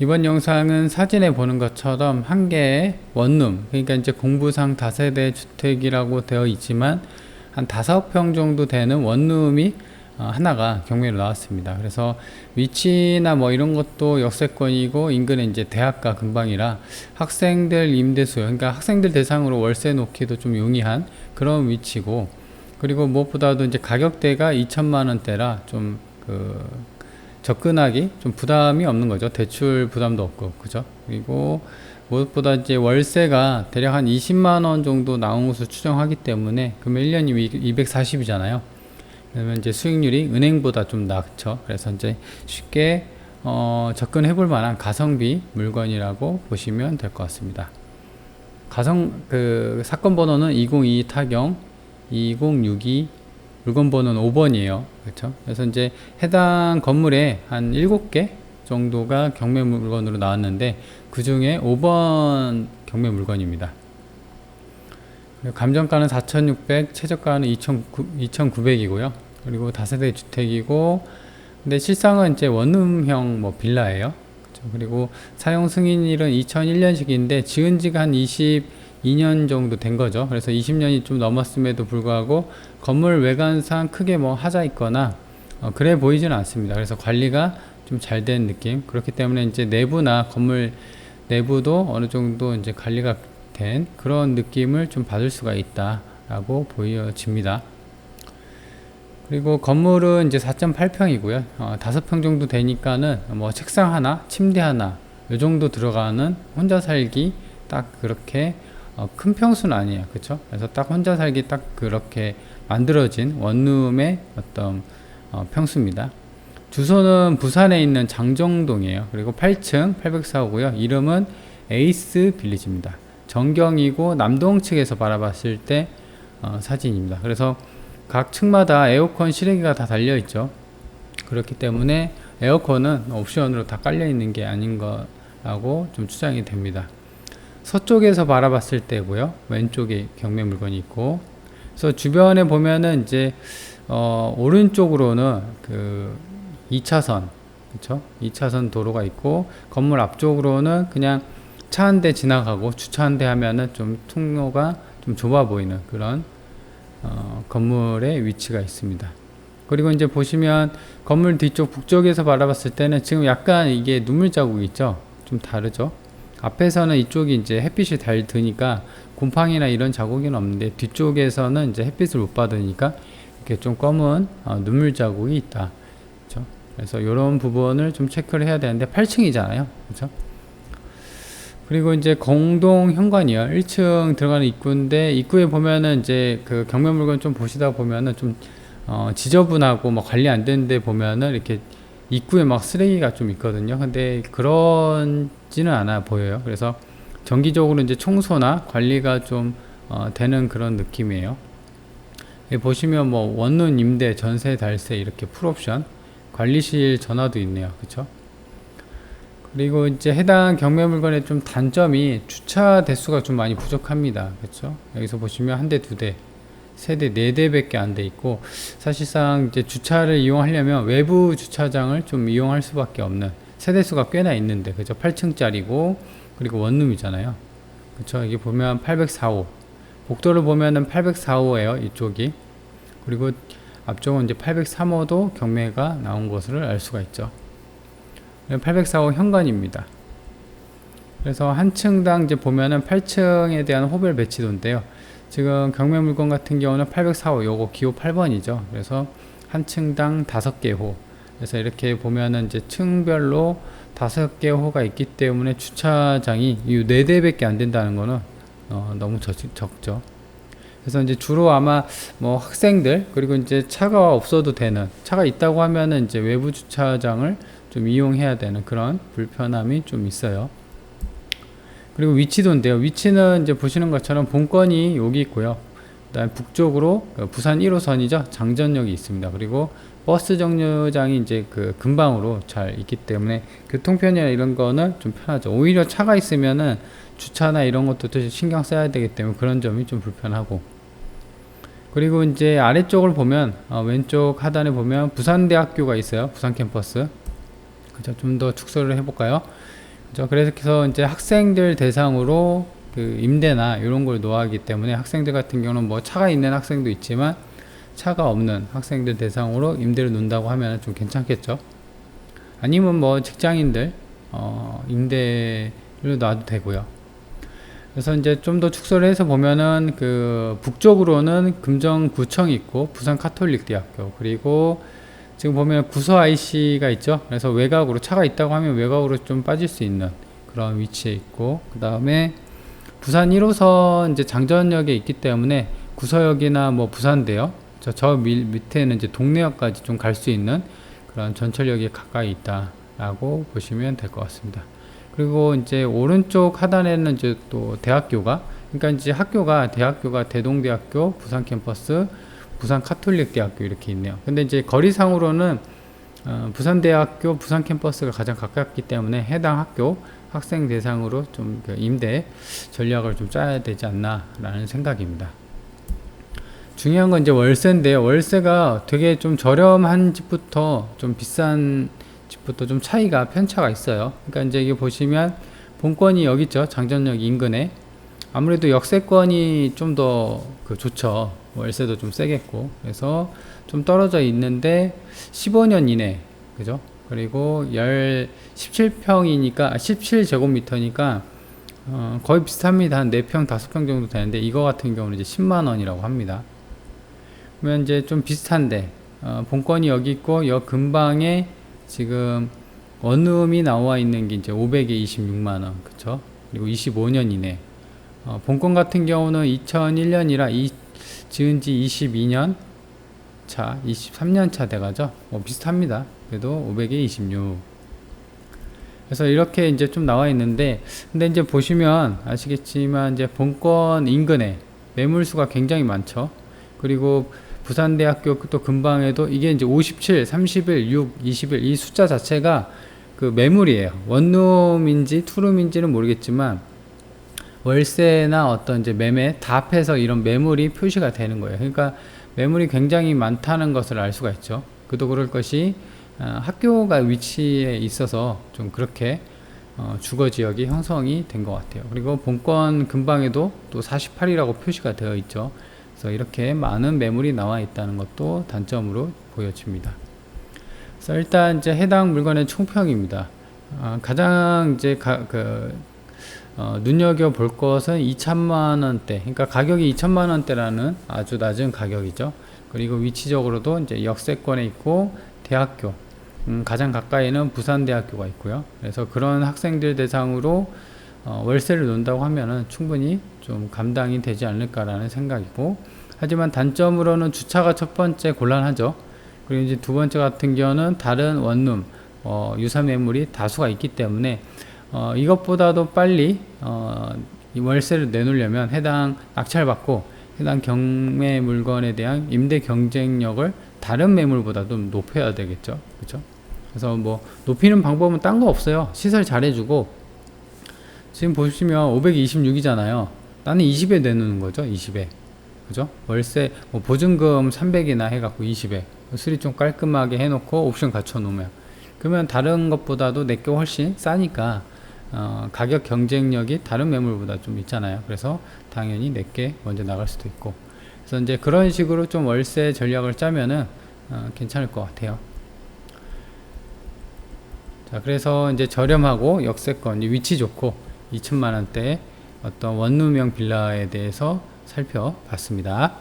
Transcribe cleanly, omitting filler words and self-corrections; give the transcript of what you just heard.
이번 영상은 사진에 보는 것처럼 한 개의 원룸, 그러니까 이제 공부상 다세대 주택이라고 되어 있지만 한 5평 정도 되는 원룸이 하나가 경매로 나왔습니다. 그래서 위치나 뭐 이런 것도 역세권이고 인근에 이제 대학가 근방이라 학생들 임대수, 그러니까 학생들 대상으로 월세 놓기도 좀 용이한 그런 위치고, 그리고 무엇보다도 이제 가격대가 2천만 원대라 좀 접근하기 좀 부담이 없는 거죠. 대출 부담도 없고, 그죠? 그리고 무엇보다 이제 월세가 대략 한 20만 원 정도 나온 것으로 추정하기 때문에 그러면 1년이 240이잖아요. 그러면 이제 수익률이 은행보다 좀 낮죠. 그래서 이제 쉽게 접근해 볼 만한 가성비 물건이라고 보시면 될 것 같습니다. 사건 번호는 2022 타경 2062, 물건 번호는 5번이에요. 그렇죠? 그래서 이제 해당 건물에 한 7개 정도가 경매 물건으로 나왔는데 그 중에 5번 경매 물건입니다. 감정가는 4,600, 최저가는 2,900이고요. 그리고 다세대 주택이고, 근데 실상은 이제 원룸형 뭐 빌라예요. 그렇죠? 그리고 사용 승인일은 2001년식인데 지은 지가 한 22년 정도 된 거죠. 그래서 20년이 좀 넘었음에도 불구하고 건물 외관상 크게 뭐 하자 있거나 그래 보이지는 않습니다. 그래서 관리가 좀 잘 된 느낌. 그렇기 때문에 이제 내부나 건물 내부도 어느 정도 이제 관리가 된 그런 느낌을 좀 받을 수가 있다라고 보여집니다. 그리고 건물은 이제 4.8평이고요. 5평 정도 되니까는 뭐 책상 하나, 침대 하나, 요 정도 들어가는 혼자 살기 딱 그렇게 큰 평수는 아니에요. 그쵸? 그래서 딱 혼자 살기 딱 그렇게 만들어진 원룸의 어떤 평수입니다. 주소는 부산에 있는 장정동이에요. 그리고 8층 804호고요. 이름은 에이스 빌리지입니다. 정경이고 남동 측에서 바라봤을 때 사진입니다. 그래서 각 층마다 에어컨 실외기가 다 달려 있죠. 그렇기 때문에 에어컨은 옵션으로 다 깔려 있는 게 아닌 거라고 좀 추정이 됩니다. 서쪽에서 바라봤을 때고요. 왼쪽에 경매 물건이 있고, 그래서 주변에 보면은 이제 오른쪽으로는 2차선, 그렇죠? 2차선 도로가 있고, 건물 앞쪽으로는 그냥 차 한 대 지나가고 주차 한 대 하면은 좀 통로가 좀 좁아 보이는 그런 건물의 위치가 있습니다. 그리고 이제 보시면 건물 뒤쪽 북쪽에서 바라봤을 때는 지금 약간 이게 눈물 자국이 있죠? 좀 다르죠? 앞에서는 이쪽이 이제 햇빛이 잘 드니까 곰팡이나 이런 자국은 없는데 뒤쪽에서는 이제 햇빛을 못 받으니까 이렇게 좀 검은 눈물 자국이 있다. 그렇죠? 그래서 이런 부분을 좀 체크를 해야 되는데 8층이잖아요. 그렇죠? 그리고 이제 공동 현관이요. 1층 들어가는 입구인데 입구에 보면은 이제 그 경매 물건 좀 보시다 보면은 좀 지저분하고 뭐 관리 안 되는데 보면은 이렇게 입구에 막 쓰레기가 좀 있거든요. 근데 그런지는 않아 보여요. 그래서 정기적으로 이제 청소나 관리가 좀 되는 그런 느낌이에요. 여기 보시면 뭐 원룸 임대, 전세, 달세 이렇게 풀옵션, 관리실 전화도 있네요. 그쵸? 그리고 이제 해당 경매 물건의 좀 단점이 주차 대수가 좀 많이 부족합니다. 그렇죠? 여기서 보시면 한 대, 두 대, 세 대, 네 대밖에 안 돼 있고, 사실상 이제 주차를 이용하려면 외부 주차장을 좀 이용할 수밖에 없는 세대수가 꽤나 있는데, 그죠? 8층짜리고 그리고 원룸이잖아요. 그렇죠? 여기 보면 804호, 복도를 보면은 804호예요. 이쪽이. 그리고 앞쪽은 이제 803호도 경매가 나온 것을 알 수가 있죠. 804호 현관입니다. 그래서 한 층당 이제 보면은 8층에 대한 호별 배치도인데요. 지금 경매 물건 같은 경우는 804호, 요거 기호 8번이죠. 그래서 한 층당 5개 호. 그래서 이렇게 보면은 이제 층별로 5개 호가 있기 때문에 주차장이 이 4대밖에 안 된다는 거는 너무 적죠. 그래서 이제 주로 아마 뭐 학생들, 그리고 이제 차가 없어도 되는, 차가 있다고 하면은 이제 외부 주차장을 좀 이용해야 되는 그런 불편함이 좀 있어요. 그리고 위치도인데요. 위치는 이제 보시는 것처럼 본건이 여기 있고요. 그다음에 북쪽으로 부산 1호선이죠. 장전역이 있습니다. 그리고 버스 정류장이 이제 그 근방으로 잘 있기 때문에 교통편이나 이런 거는 좀 편하죠. 오히려 차가 있으면은 주차나 이런 것도 또 신경 써야 되기 때문에 그런 점이 좀 불편하고, 그리고 이제 아래쪽을 보면 왼쪽 하단에 보면 부산대학교가 있어요. 부산 캠퍼스. 그죠? 좀 더 축소를 해볼까요? 그죠? 그래서 이제 학생들 대상으로 그 임대나 이런 걸 노하기 때문에 학생들 같은 경우는 뭐 차가 있는 학생도 있지만 차가 없는 학생들 대상으로 임대를 놓는다고 하면 좀 괜찮겠죠. 아니면 뭐 직장인들 임대를 놔도 되고요. 그래서 이제 좀 더 축소를 해서 보면은 그 북쪽으로는 금정구청이 있고 부산 카톨릭대학교, 그리고 지금 보면 구서 IC가 있죠. 그래서 외곽으로 차가 있다고 하면 외곽으로 좀 빠질 수 있는 그런 위치에 있고, 그 다음에 부산 1호선 이제 장전역에 있기 때문에 구서역이나 뭐 부산대역, 저 밑에는 이제 동래역까지 좀 갈 수 있는 그런 전철역이 가까이 있다라고 보시면 될 것 같습니다. 그리고 이제 오른쪽 하단에는 이제 또 대학교가, 그러니까 이제 대학교가 대동대학교, 부산 캠퍼스, 부산 카톨릭대학교 이렇게 있네요. 근데 이제 거리상으로는 부산대학교, 부산 캠퍼스가 가장 가깝기 때문에 해당 학교 학생 대상으로 좀 임대 전략을 좀 짜야 되지 않나라는 생각입니다. 중요한 건 이제 월세인데요. 월세가 되게 좀 저렴한 집부터 좀 비싼 집부터 좀 편차가 있어요. 그러니까 이제 이게 보시면 본권이 여기 있죠. 장전역 인근에. 아무래도 역세권이 좀 더 좋죠. 월세도 좀 세겠고. 그래서 좀 떨어져 있는데 15년 이내, 그죠? 그리고 17제곱미터니까 거의 비슷합니다. 한 4평, 5평 정도 되는데 이거 같은 경우는 이제 10만 원이라고 합니다. 그러면 이제 좀 비슷한데 본권이 여기 있고 여 근방에 지금 원룸이 나와 있는 게 이제 500에 26만 원, 그쵸? 그리고 25년 이내. 본권 같은 경우는 2001년이라 지은 지 22년 차, 23년 차 돼가죠. 비슷합니다. 그래도 500에 26. 그래서 이렇게 이제 좀 나와 있는데, 근데 이제 보시면 아시겠지만 이제 본권 인근에 매물수가 굉장히 많죠. 그리고 부산대학교 또 근방에도 이게 이제 57, 31, 6, 21 이 숫자 자체가 그 매물이에요. 원룸인지 투룸인지는 모르겠지만 월세나 어떤 이제 매매 다 합해서 이런 매물이 표시가 되는 거예요. 그러니까 매물이 굉장히 많다는 것을 알 수가 있죠. 그도 그럴 것이 학교가 위치에 있어서 좀 그렇게 주거 지역이 형성이 된 것 같아요. 그리고 본권 근방에도 또 48이라고 표시가 되어 있죠. 그래서 이렇게 많은 매물이 나와 있다는 것도 단점으로 보여집니다. 그래서 일단 이제 해당 물건의 총평입니다. 가장 이제 눈여겨 볼 것은 2천만 원대, 그러니까 가격이 2천만 원대라는 아주 낮은 가격이죠. 그리고 위치적으로도 이제 역세권에 있고 대학교, 가장 가까이는 부산대학교가 있고요. 그래서 그런 학생들 대상으로 월세를 놓는다고 하면은 충분히 좀 감당이 되지 않을까라는 생각이고, 하지만 단점으로는 주차가 첫 번째 곤란하죠. 그리고 이제 두 번째 같은 경우는 다른 원룸, 유사 매물이 다수가 있기 때문에 이것보다도 빨리 이 월세를 내놓으려면 해당 낙찰받고 해당 경매 물건에 대한 임대 경쟁력을 다른 매물보다 좀 높여야 되겠죠. 그렇죠? 그래서 뭐 높이는 방법은 딴 거 없어요. 시설 잘해주고, 지금 보시면 526이잖아요. 나는 20에 내놓는 거죠. 20에. 그죠? 월세 뭐 보증금 300이나 해갖고 20에 수리 좀 깔끔하게 해놓고 옵션 갖춰 놓으면, 그러면 다른 것보다도 내게 훨씬 싸니까 가격 경쟁력이 다른 매물보다 좀 있잖아요. 그래서 당연히 내게 먼저 나갈 수도 있고, 그래서 이제 그런 식으로 좀 월세 전략을 짜면은 괜찮을 것 같아요. 자, 그래서 이제 저렴하고 역세권, 위치 좋고 2천만 원대 어떤 원룸형 빌라에 대해서 살펴봤습니다.